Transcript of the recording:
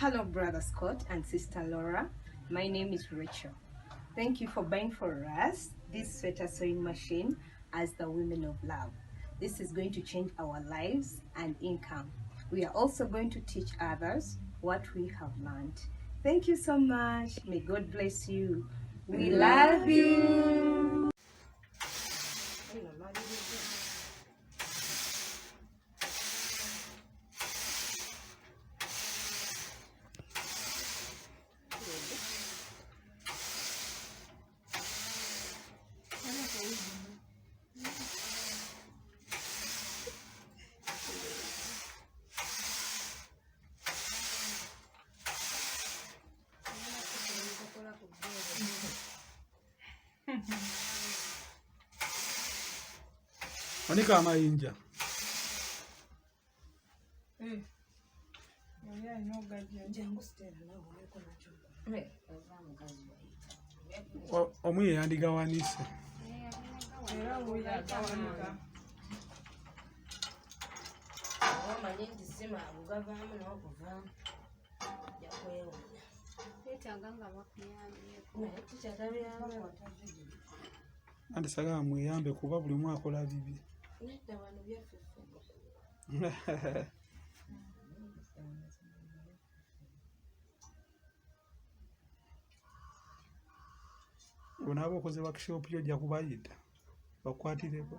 Hello, Brother Scott and Sister Laura. My name is Rachel. Thank you for buying for us this sweater sewing machine as the Women of Love. This is going to change our lives and income. We are also going to teach others what we have learned. Thank you so much. May God bless you. We love you. Monica amayinja. Omwe yandigawanise. Andisaga muyambe kuba buli mwa akola bibi. Unabo okoze workshop yo jja kubayita bakwatireko.